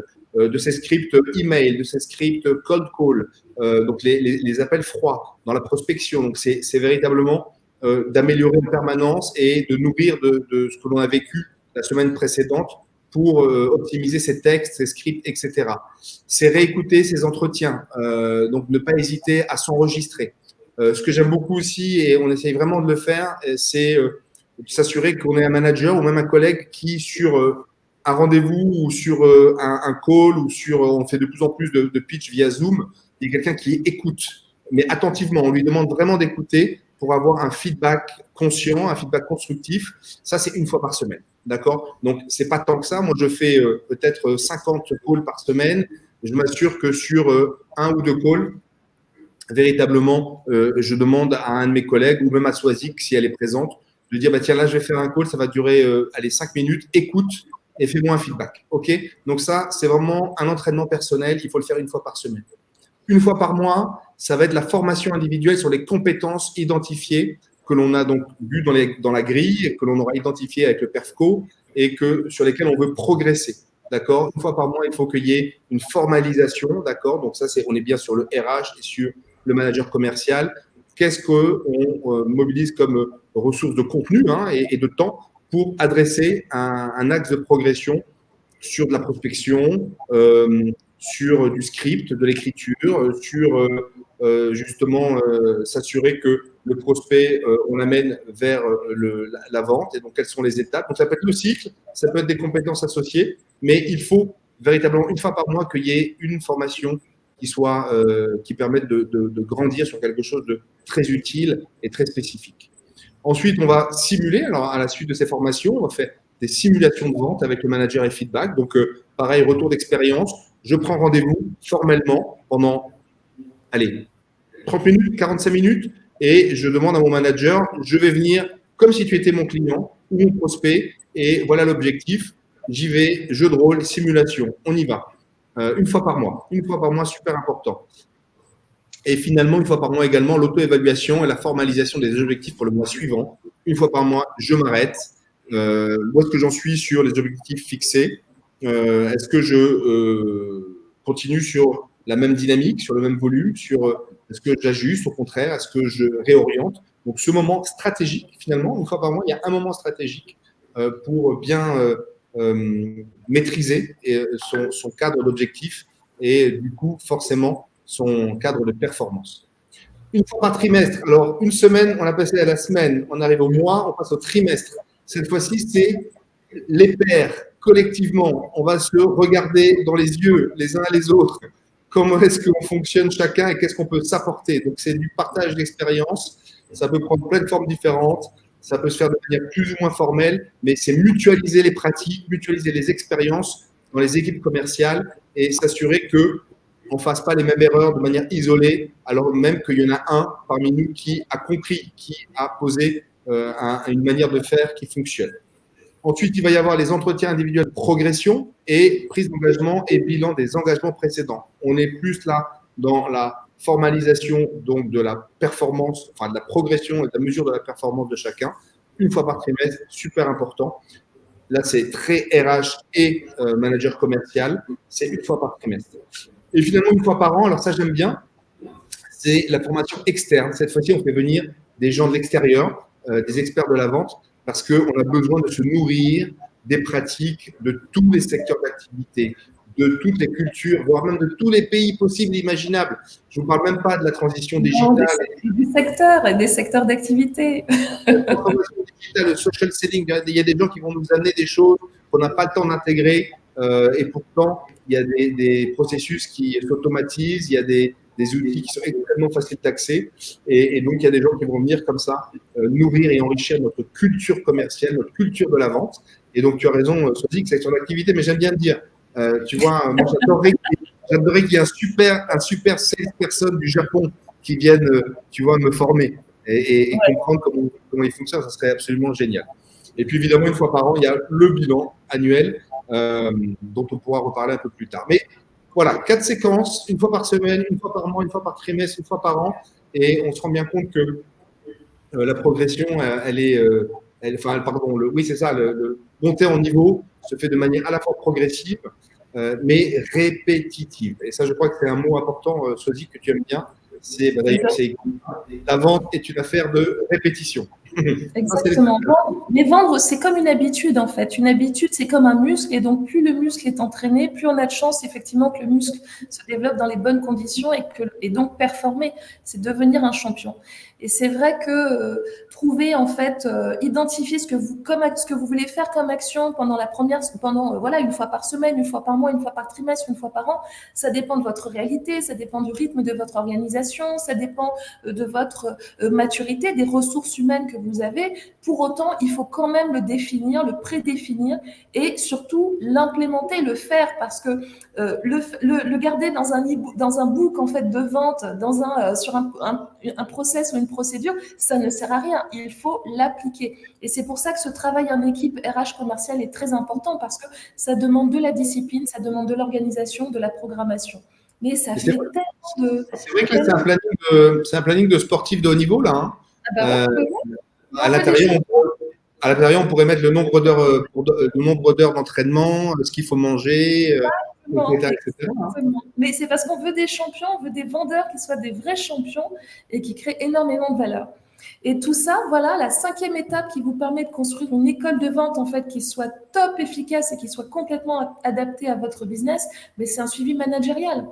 email, de ces scripts cold call, donc les appels froids dans la prospection. Donc, c'est véritablement d'améliorer en permanence et de nourrir de ce que l'on a vécu la semaine précédente pour optimiser ses textes, ses scripts, etc. C'est réécouter ses entretiens, donc ne pas hésiter à s'enregistrer. Ce que j'aime beaucoup aussi, et on essaye vraiment de le faire, c'est s'assurer qu'on est un manager ou même un collègue qui, sur un rendez-vous ou sur un call ou on fait de plus en plus de pitch via Zoom, il y a quelqu'un qui écoute, mais attentivement. On lui demande vraiment d'écouter pour avoir un feedback conscient, un feedback constructif. Ça, c'est une fois par semaine. D'accord? Donc, c'est pas tant que ça. Moi, je fais peut-être 50 calls par semaine. Je m'assure que sur un ou deux calls, véritablement, je demande à un de mes collègues ou même à Soisic, si elle est présente, de dire, bah, tiens, là, je vais faire un call, ça va durer 5 minutes, écoute et fais-moi un feedback. OK? Donc ça, c'est vraiment un entraînement personnel. Il faut le faire une fois par semaine. Une fois par mois, ça va être la formation individuelle sur les compétences identifiées que l'on a donc vues dans la grille, que l'on aura identifiées avec le PERFCO et sur lesquelles on veut progresser. D'accord? Une fois par mois, il faut qu'il y ait une formalisation. D'accord? Donc ça, on est bien sur le RH et sur le manager commercial. Qu'est-ce qu'on mobilise comme ressources de contenu et de temps pour adresser un axe de progression sur de la prospection, sur du script, de l'écriture, sur justement s'assurer que le prospect, on l'amène vers la vente. Et donc, quelles sont les étapes? Donc, ça peut être le cycle, ça peut être des compétences associées, mais il faut véritablement, une fois par mois, qu'il y ait une formation qui permette de grandir sur quelque chose de très utile et très spécifique. Ensuite, on va simuler. Alors, à la suite de ces formations, on va faire des simulations de vente avec le manager et feedback. Donc, pareil, retour d'expérience. Je prends rendez-vous formellement pendant, 30 minutes, 45 minutes, et je demande à mon manager, je vais venir comme si tu étais mon client ou mon prospect, et voilà l'objectif. J'y vais, jeu de rôle, simulation, on y va. Une fois par mois. Une fois par mois, super important. Et finalement, une fois par mois également, l'auto-évaluation et la formalisation des objectifs pour le mois suivant. Une fois par mois, je m'arrête. Où est-ce que j'en suis sur les objectifs fixés? Est-ce que je continue sur la même dynamique, sur le même volume? Est-ce que j'ajuste au contraire? Est-ce que je réoriente? Donc, ce moment stratégique, finalement, une fois par mois, il y a un moment stratégique pour bien maîtriser son cadre d'objectif et du coup, forcément, son cadre de performance. Une fois par trimestre. Alors, une semaine, on a passé à la semaine, on arrive au mois, on passe au trimestre. Cette fois-ci, c'est les pairs, collectivement. On va se regarder dans les yeux les uns les autres. Comment est-ce qu'on fonctionne chacun et qu'est-ce qu'on peut s'apporter? Donc, c'est du partage d'expérience. Ça peut prendre plein de formes différentes. Ça peut se faire de manière plus ou moins formelle, mais c'est mutualiser les pratiques, mutualiser les expériences dans les équipes commerciales et s'assurer que on ne fasse pas les mêmes erreurs de manière isolée, alors même qu'il y en a un parmi nous qui a compris, qui a posé une manière de faire qui fonctionne. Ensuite, il va y avoir les entretiens individuels de progression et prise d'engagement et bilan des engagements précédents. On est plus là dans la formalisation donc de la performance, enfin de la progression et de la mesure de la performance de chacun, une fois par trimestre, super important. Là, c'est très RH et manager commercial, c'est une fois par trimestre. Et finalement, une fois par an, alors ça j'aime bien, c'est la formation externe. Cette fois-ci, on fait venir des gens de l'extérieur, des experts de la vente, parce qu'on a besoin de se nourrir des pratiques de tous les secteurs d'activité, de toutes les cultures, voire même de tous les pays possibles et imaginables. Je ne vous parle même pas de la transition digitale. Des secteurs d'activité. La transformation digitale, le social selling, il y a des gens qui vont nous amener des choses qu'on n'a pas le temps d'intégrer et pourtant, il y a des processus qui s'automatisent, il y a des outils qui sont extrêmement faciles d'accès et donc il y a des gens qui vont venir comme ça nourrir et enrichir notre culture commerciale, notre culture de la vente. Et donc, tu as raison, Sophie, que c'est sur l'activité, mais j'aime bien le dire. Tu vois, moi, j'adorerais qu'il y ait un super salesperson du Japon qui vienne, tu vois, me former et comprendre comment il fonctionne. Ça serait absolument génial. Et puis, évidemment, une fois par an, il y a le bilan annuel dont on pourra reparler un peu plus tard. Mais voilà, 4 séquences, une fois par semaine, une fois par mois, une fois par trimestre, une fois par an. Et on se rend bien compte que la progression, oui, c'est ça, le monter en niveau se fait de manière à la fois progressive, mais répétitive. Et ça, je crois que c'est un mot important, Sophie, que tu aimes bien. La vente est une affaire de répétition. Exactement. Mais vendre, c'est comme une habitude, en fait. Une habitude, c'est comme un muscle. Et donc, plus le muscle est entraîné, plus on a de chance, effectivement, que le muscle se développe dans les bonnes conditions et donc performer. C'est devenir un champion. Et c'est vrai que trouver, en fait, identifier ce que vous voulez faire comme action voilà, une fois par semaine, une fois par mois, une fois par trimestre, une fois par an, ça dépend de votre réalité, ça dépend du rythme de votre organisation, ça dépend de votre maturité, des ressources humaines que vous avez. Pour autant, il faut quand même le définir, le prédéfinir et surtout l'implémenter, le faire, parce que le garder dans un book en fait de vente, sur un process ou une procédure, ça ne sert à rien. Il faut l'appliquer. Et c'est pour ça que ce travail en équipe RH commerciale est très important, parce que ça demande de la discipline, ça demande de l'organisation, de la programmation. Mais ça fait tellement de... C'est vrai que là, c'est un planning de sportif de haut niveau, là. Hein. Ah bah ouais, à l'intérieur, on pourrait mettre le nombre d'heures d'entraînement, ce qu'il faut manger, etc. Mais c'est parce qu'on veut des champions, on veut des vendeurs qui soient des vrais champions et qui créent énormément de valeur. Et tout ça, voilà, la 5e étape qui vous permet de construire une école de vente en fait qui soit top efficace et qui soit complètement adaptée à votre business, mais c'est un suivi managérial.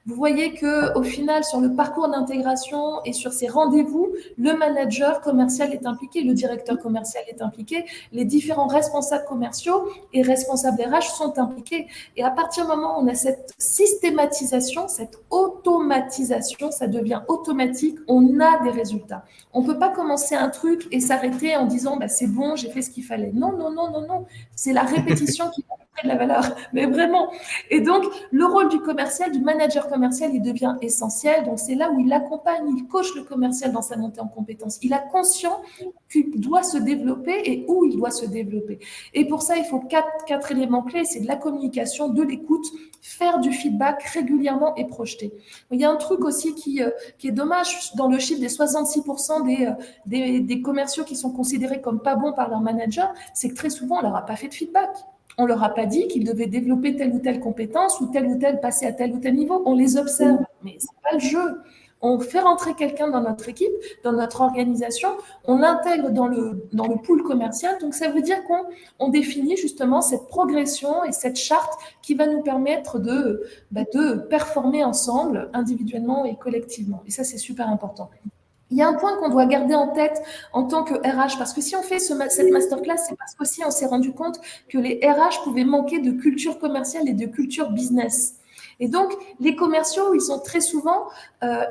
Vous voyez qu'au final, sur le parcours d'intégration et sur ces rendez-vous, le manager commercial est impliqué, le directeur commercial est impliqué, les différents responsables commerciaux et responsables RH sont impliqués. Et à partir du moment où on a cette systématisation, cette automatisation, ça devient automatique, on a des résultats. On ne peut pas commencer un truc et s'arrêter en disant bah, c'est bon, j'ai fait ce qu'il fallait. Non, non, non, non, non. C'est la répétition qui de la valeur, mais vraiment. Et donc, le rôle du commercial, du manager commercial, il devient essentiel. Donc, c'est là où il accompagne, il coach le commercial dans sa montée en compétences. Il a conscience qu'il doit se développer et où il doit se développer. Et pour ça, il faut quatre éléments clés. C'est de la communication, de l'écoute, faire du feedback régulièrement et projeter. Il y a un truc aussi qui est dommage dans le chiffre des 66% des commerciaux qui sont considérés comme pas bons par leur manager, c'est que très souvent, on leur a pas fait de feedback. On leur a pas dit qu'ils devaient développer telle ou telle compétence ou passer à tel ou tel niveau. On les observe, mais c'est pas le jeu. On fait rentrer quelqu'un dans notre équipe, dans notre organisation, on l'intègre dans le pool commercial. Donc, ça veut dire qu'on définit justement cette progression et cette charte qui va nous permettre de performer ensemble, individuellement et collectivement. Et ça, c'est super important. Il y a un point qu'on doit garder en tête en tant que RH, parce que si on fait cette masterclass, c'est parce qu'aussi on s'est rendu compte que les RH pouvaient manquer de culture commerciale et de culture business. Et donc, les commerciaux, ils sont très souvent,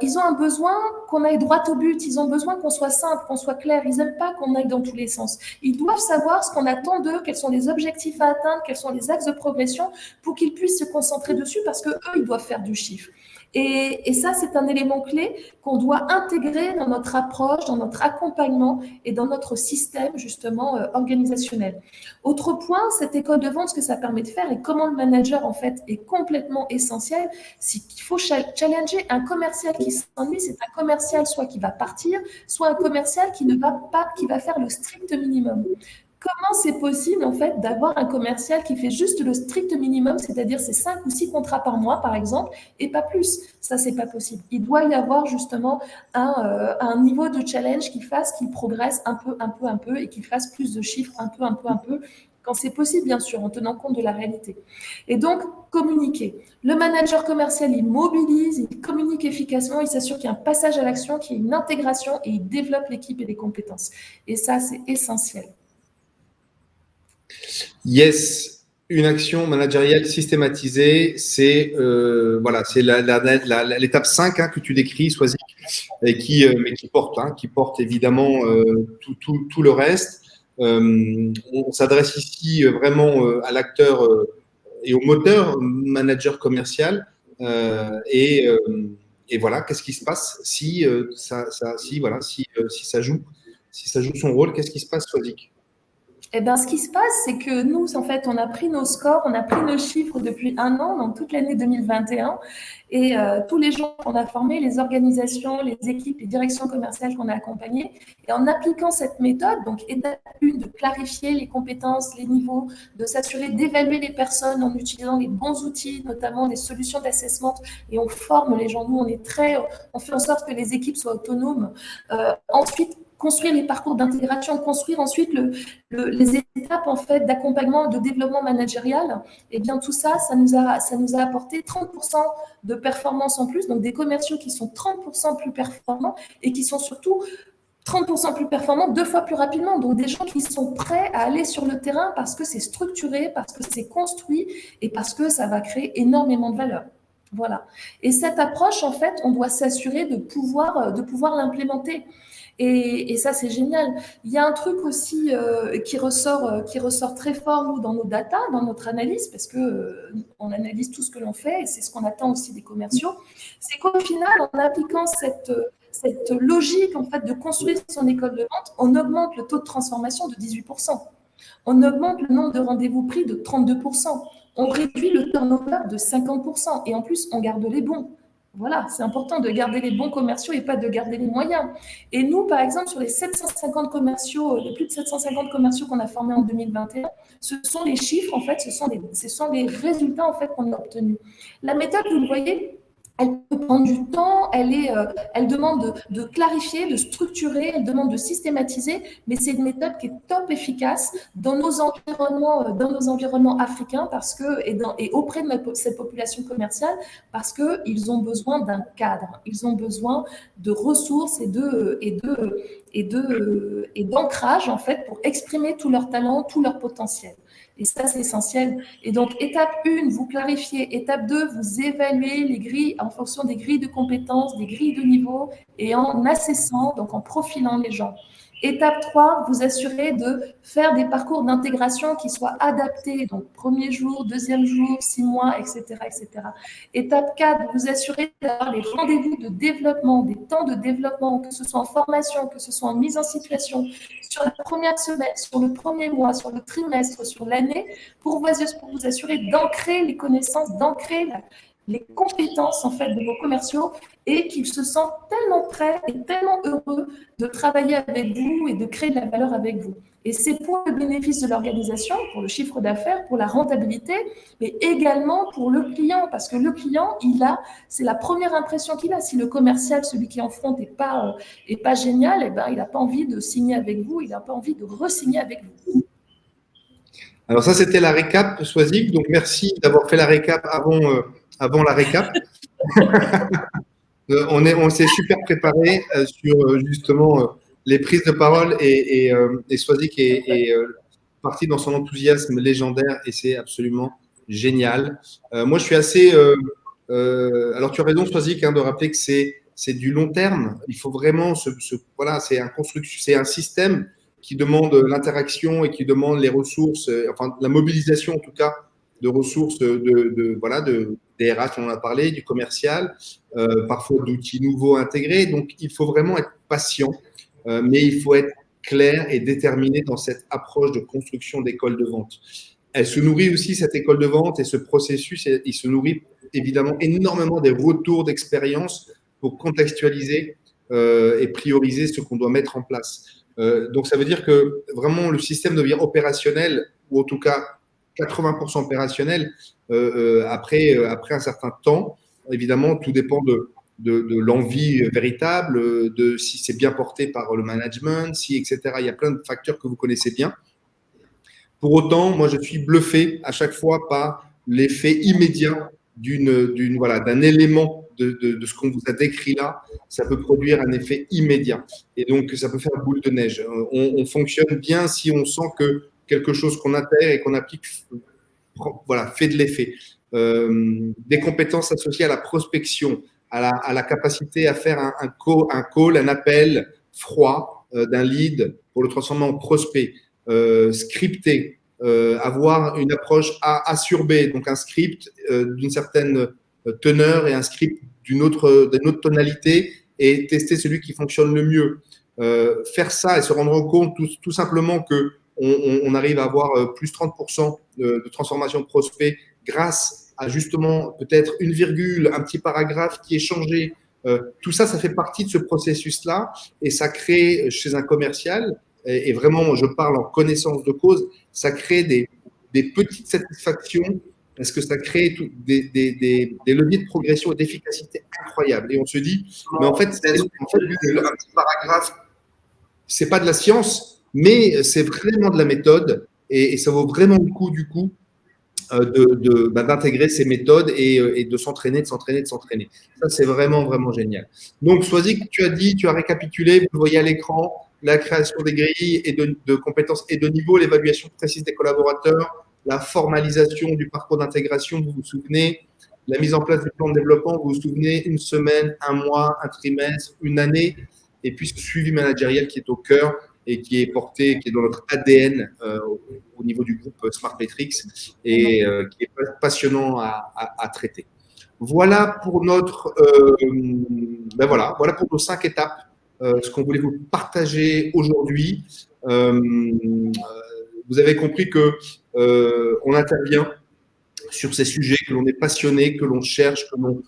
ils ont un besoin qu'on aille droit au but, ils ont besoin qu'on soit simple, qu'on soit clair, ils n'aiment pas qu'on aille dans tous les sens. Ils doivent savoir ce qu'on attend d'eux, quels sont les objectifs à atteindre, quels sont les axes de progression pour qu'ils puissent se concentrer dessus, parce qu'eux, ils doivent faire du chiffre. Et ça, c'est un élément clé qu'on doit intégrer dans notre approche, dans notre accompagnement et dans notre système, justement, organisationnel. Autre point, cette école de vente, ce que ça permet de faire et comment le manager, en fait, est complètement essentiel, c'est qu'il faut challenger un commercial qui s'ennuie. C'est un commercial soit qui va partir, soit un commercial qui ne va pas, qui va faire le strict minimum. Comment c'est possible, en fait, d'avoir un commercial qui fait juste le strict minimum, c'est-à-dire ses 5 ou 6 contrats par mois, par exemple, et pas plus? Ça, c'est pas possible. Il doit y avoir justement un niveau de challenge qui fasse qu'il progresse un peu, et qu'il fasse plus de chiffres un peu, quand c'est possible, bien sûr, en tenant compte de la réalité. Et donc, communiquer. Le manager commercial, il mobilise, il communique efficacement, il s'assure qu'il y a un passage à l'action, qu'il y ait une intégration et il développe l'équipe et les compétences. Et ça, c'est essentiel. Yes, une action managériale systématisée, c'est voilà, c'est l'étape 5 que tu décris, Soisy, et mais qui porte évidemment tout le reste. On s'adresse ici vraiment à l'acteur et au moteur manager commercial. Et voilà, qu'est-ce qui se passe si si ça joue son rôle, qu'est-ce qui se passe, Soisy? Eh bien, ce qui se passe, c'est que nous, en fait, on a pris nos scores, on a pris nos chiffres depuis un an, donc toute l'année 2021. Et tous les gens qu'on a formés, les organisations, les équipes, les directions commerciales qu'on a accompagnées. Et en appliquant cette méthode, donc étape 1, de clarifier les compétences, les niveaux, de s'assurer d'évaluer les personnes en utilisant les bons outils, notamment des solutions d'assessment. Et on forme les gens. Nous, on fait en sorte que les équipes soient autonomes. Ensuite, construire les parcours d'intégration, construire ensuite les étapes en fait d'accompagnement, de développement managérial. Et bien tout ça, ça nous a apporté 30% de performance en plus, donc des commerciaux qui sont 30% plus performants et qui sont surtout 30% plus performants 2 fois plus rapidement. Donc des gens qui sont prêts à aller sur le terrain parce que c'est structuré, parce que c'est construit et parce que ça va créer énormément de valeur. Voilà. Et cette approche, en fait, on doit s'assurer de pouvoir l'implémenter. Et ça, c'est génial. Il y a un truc aussi qui ressort très fort, nous, dans nos data, dans notre analyse, parce qu'on analyse tout ce que l'on fait, et c'est ce qu'on attend aussi des commerciaux, c'est qu'au final, en appliquant cette logique en fait, de construire son école de vente, on augmente le taux de transformation de 18%. On augmente le nombre de rendez-vous pris de 32%. On réduit le turnover de 50%. Et en plus, on garde les bons. Voilà, c'est important de garder les bons commerciaux et pas de garder les moyens. Et nous, par exemple, sur les 750 commerciaux, les plus de 750 commerciaux qu'on a formés en 2021, ce sont les chiffres, en fait, ce sont les résultats en fait, qu'on a obtenus. La méthode, vous le voyez, elle peut prendre du temps, elle demande de clarifier, de structurer, elle demande de systématiser, mais c'est une méthode qui est top efficace dans nos environnements africains et auprès de cette population commerciale parce qu'ils ont besoin d'un cadre, ils ont besoin de ressources et d'ancrage en fait pour exprimer tout leur talent, tout leur potentiel. Et ça, c'est essentiel. Et donc, étape 1, vous clarifiez. Étape 2, vous évaluez les grilles en fonction des grilles de compétences, des grilles de niveau et en assessant, donc en profilant les gens. Étape 3, vous assurez de faire des parcours d'intégration qui soient adaptés, donc premier jour, deuxième jour, 6 mois, etc., etc. Étape 4, vous assurez d'avoir les rendez-vous de développement, des temps de développement, que ce soit en formation, que ce soit en mise en situation, sur la première semaine, sur le premier mois, sur le trimestre, sur l'année, pour vous assurer d'ancrer les connaissances, d'ancrer les compétences en fait de vos commerciaux et qu'ils se sentent tellement prêts et tellement heureux de travailler avec vous et de créer de la valeur avec vous. Et c'est pour le bénéfice de l'organisation, pour le chiffre d'affaires, pour la rentabilité, mais également pour le client, parce que le client, c'est la première impression qu'il a. Si le commercial, celui qui est en front, n'est pas génial, eh ben, il n'a pas envie de signer avec vous, il n'a pas envie de re-signer avec vous. Alors ça, c'était la récap, Soisy. Donc merci d'avoir fait la récap avant la récap. On s'est super préparé sur justement les prises de parole et Soisy est parti dans son enthousiasme légendaire et c'est absolument génial. Moi, je suis assez. Alors, tu as raison, Soisy, de rappeler que c'est du long terme. Il faut vraiment voilà, c'est un système qui demande l'interaction et qui demande les ressources, enfin la mobilisation en tout cas de ressources voilà, des RH, on en a parlé, du commercial, parfois d'outils nouveaux intégrés. Donc, il faut vraiment être patient, mais il faut être clair et déterminé dans cette approche de construction d'école de vente. Elle se nourrit aussi, cette école de vente et ce processus, il se nourrit évidemment énormément des retours d'expérience pour contextualiser et prioriser ce qu'on doit mettre en place. Donc, ça veut dire que vraiment le système devient opérationnel, ou en tout cas 80% opérationnel après un certain temps. Évidemment, tout dépend de l'envie véritable, de si c'est bien porté par le management, etc. Il y a plein de facteurs que vous connaissez bien. Pour autant, moi, je suis bluffé à chaque fois par l'effet immédiat d'un élément de ce qu'on vous a décrit là. Ça peut produire un effet immédiat. Et donc, ça peut faire boule de neige. On fonctionne bien si on sent que quelque chose qu'on intègre et qu'on applique fait de l'effet. Des compétences associées à la prospection, à la capacité à faire un call, un appel froid d'un lead pour le transformer en prospect, scripté, avoir une approche A sur B, donc un script d'une certaine teneur et un script d'une autre tonalité et tester celui qui fonctionne le mieux. Faire ça et se rendre compte tout simplement que on arrive à avoir plus 30% de transformation prospect grâce à justement peut-être une virgule, un petit paragraphe qui est changé. Tout ça, ça fait partie de ce processus-là et ça crée chez un commercial, et vraiment, je parle en connaissance de cause, ça crée des petites satisfactions parce que ça crée des leviers de progression et d'efficacité incroyables. Et on se dit, mais en fait, un petit paragraphe, c'est pas de la science, mais c'est vraiment de la méthode et ça vaut vraiment le coup du coup d'intégrer ces méthodes et de s'entraîner. Ça, c'est vraiment, vraiment génial. Donc, Swazik, tu as récapitulé, vous le voyez à l'écran, la création des grilles et de compétences et de niveaux, l'évaluation précise des collaborateurs, la formalisation du parcours d'intégration, vous vous souvenez, la mise en place du plan de développement, vous vous souvenez, une semaine, un mois, un trimestre, une année, et puis ce suivi managérial qui est au cœur et qui est porté, qui est dans notre ADN au niveau du groupe Smart Metrics et qui est passionnant à traiter. Voilà pour voilà pour nos 5 étapes, ce qu'on voulait vous partager aujourd'hui. Vous avez compris que on intervient sur ces sujets, que l'on est passionné, que l'on cherche, que l'on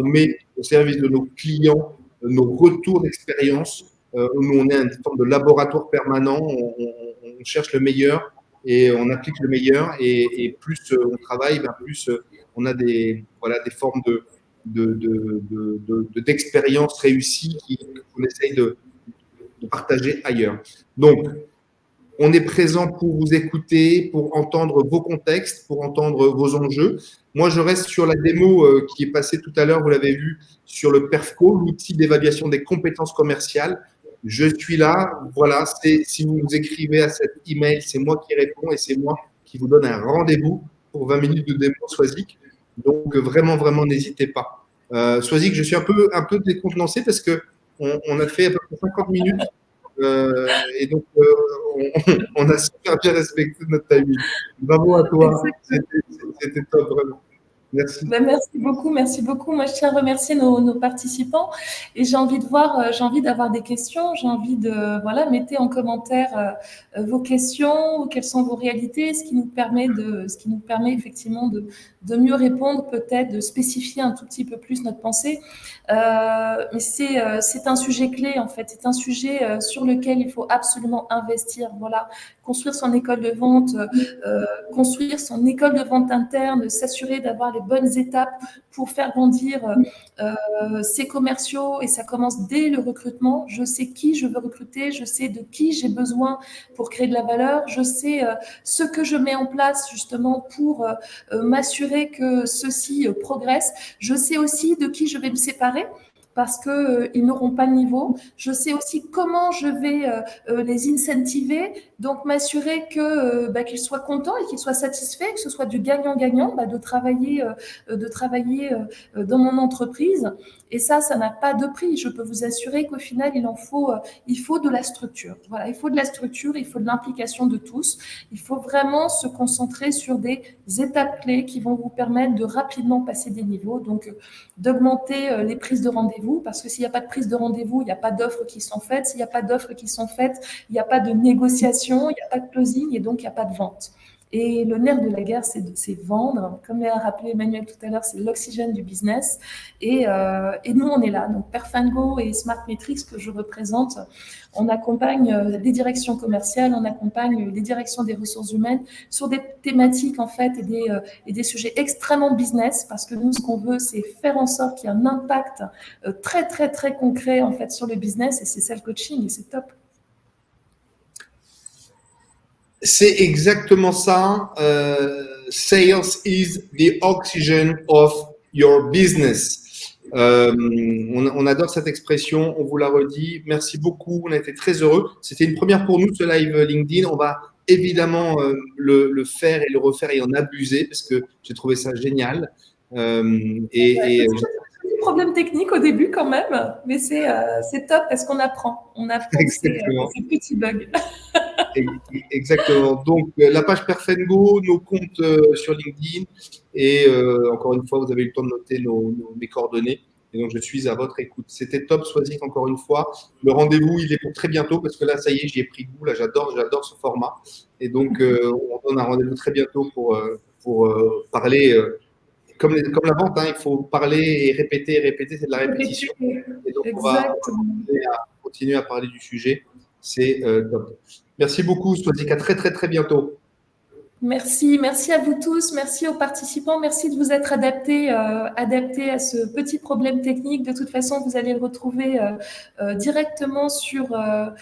met au service de nos clients, nos retours d'expérience. Nous, on est une forme de laboratoire permanent, on cherche le meilleur et on applique le meilleur. Et plus on travaille, plus on a des formes d'expériences réussies qu'on essaye de partager ailleurs. Donc, on est présent pour vous écouter, pour entendre vos contextes, pour entendre vos enjeux. Moi, je reste sur la démo qui est passée tout à l'heure, vous l'avez vu, sur le PERFCO, l'outil d'évaluation des compétences commerciales. Je suis là, voilà, si vous nous écrivez à cet email, c'est moi qui réponds et c'est moi qui vous donne un rendez-vous pour 20 minutes de démo Swazik. Donc, vraiment, vraiment, n'hésitez pas. Swazik, je suis un peu décontenancé parce qu'on a fait à peu près 50 minutes. Et donc, on a super bien respecté notre timing. Bravo à toi, c'était top, vraiment. Merci. Merci beaucoup. Moi, je tiens à remercier nos participants et j'ai envie d'avoir des questions. J'ai envie mettez en commentaire vos questions, quelles sont vos réalités, ce qui nous permet effectivement de mieux répondre, peut-être de spécifier un tout petit peu plus notre pensée. Mais c'est un sujet clé en fait. C'est un sujet sur lequel il faut absolument investir. Voilà, construire son école de vente, construire son école de vente interne, s'assurer d'avoir les bonnes étapes pour faire grandir ses commerciaux et ça commence dès le recrutement. Je sais qui je veux recruter, je sais de qui j'ai besoin pour créer de la valeur, je sais ce que je mets en place justement pour m'assurer que ceci progresse. Je sais aussi de qui je vais me séparer parce qu'ils n'auront pas le niveau. Je sais aussi comment je vais les incentiver, donc m'assurer qu'ils soient contents et qu'ils soient satisfaits, que ce soit du gagnant-gagnant, de travailler dans mon entreprise. Et ça n'a pas de prix. Je peux vous assurer qu'au final, il faut de la structure. Voilà, il faut de la structure, il faut de l'implication de tous. Il faut vraiment se concentrer sur des étapes clés qui vont vous permettre de rapidement passer des niveaux, donc d'augmenter les prises de rendez-vous, parce que s'il n'y a pas de prise de rendez-vous, il n'y a pas d'offres qui sont faites. S'il n'y a pas d'offres qui sont faites, il n'y a pas de négociation, il n'y a pas de closing et donc il n'y a pas de vente. Et le nerf de la guerre, c'est vendre. Comme l'a rappelé Emmanuel tout à l'heure, c'est l'oxygène du business. Et nous, on est là. Donc, Perfango et Smart Metrics, que je représente, on accompagne des directions commerciales, on accompagne des directions des ressources humaines sur des thématiques, en fait, et des sujets extrêmement business, parce que nous, ce qu'on veut, c'est faire en sorte qu'il y ait un impact très, très, très concret, en fait, sur le business. Et c'est ça le coaching, et c'est top. C'est exactement ça. Sales is the oxygen of your business. On adore cette expression, on vous la redit. Merci beaucoup, on a été très heureux. C'était une première pour nous, ce live LinkedIn. On va évidemment le faire et le refaire et en abuser parce que j'ai trouvé ça génial. Petit problème technique au début quand même, mais c'est top parce qu'on apprend. On apprend ces petits bugs. Exactement. Donc, la page Perfengo, nos comptes sur LinkedIn et encore une fois, vous avez eu le temps de noter mes coordonnées. Et donc, je suis à votre écoute. C'était top, Swazik, encore une fois. Le rendez-vous, il est pour très bientôt parce que là, ça y est, j'y ai pris goût. Là, j'adore ce format. Et donc, on donne un rendez-vous très bientôt pour parler. Comme la vente, hein, il faut parler et répéter, c'est de la répétition. Et donc, on va continuer à parler du sujet. C'est top. Merci beaucoup, Swazik. À très, très, très bientôt. Merci à vous tous, merci aux participants, merci de vous être adaptés à ce petit problème technique. De toute façon, vous allez le retrouver directement sur la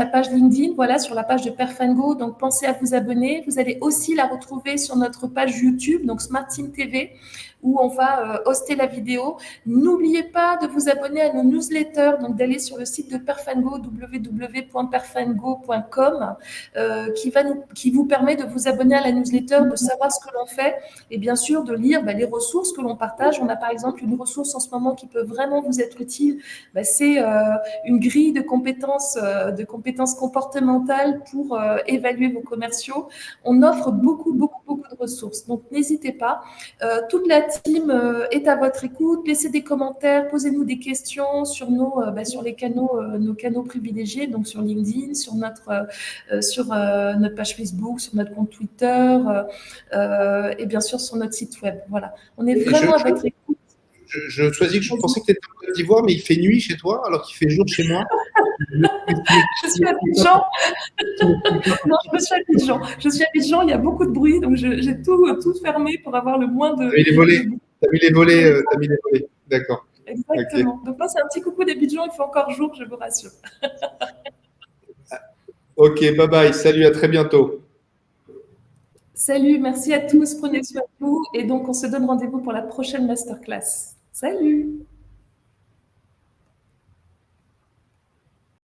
page LinkedIn, voilà, sur la page de Perfengo. Donc, pensez à vous abonner. Vous allez aussi la retrouver sur notre page YouTube, donc Smart Team TV, où on va hoster la vidéo. N'oubliez pas de vous abonner à nos newsletters, donc d'aller sur le site de Perfengo, www.perfengo.com, qui vous permet de vous abonner à la newsletter, de savoir ce que l'on fait et bien sûr de lire les ressources que l'on partage. On a par exemple une ressource en ce moment qui peut vraiment vous être utile. C'est une grille de compétences comportementales pour évaluer vos commerciaux. On offre beaucoup de ressources, donc n'hésitez pas. Toute la team est à votre écoute. Laissez des commentaires, posez-nous des questions sur sur les canaux, nos canaux privilégiés, donc sur LinkedIn, sur notre page Facebook, sur notre compte Twitter et bien sûr sur notre site web. Voilà, on est vraiment à votre écoute. Je pensais que tu étais en Côte d'Ivoire, mais il fait nuit chez toi alors qu'il fait jour chez moi. Je suis à Abidjan. Non, je suis à Abidjan, il y a beaucoup de bruit, donc j'ai tout fermé pour avoir le moins de... Tu as mis les volets, d'accord. Exactement. Okay. Donc moi, c'est un petit coucou d'Abidjan, il fait encore jour, je vous rassure. Ok, bye bye, salut, à très bientôt. Salut, merci à tous, prenez soin de vous, et donc on se donne rendez-vous pour la prochaine masterclass. Salut!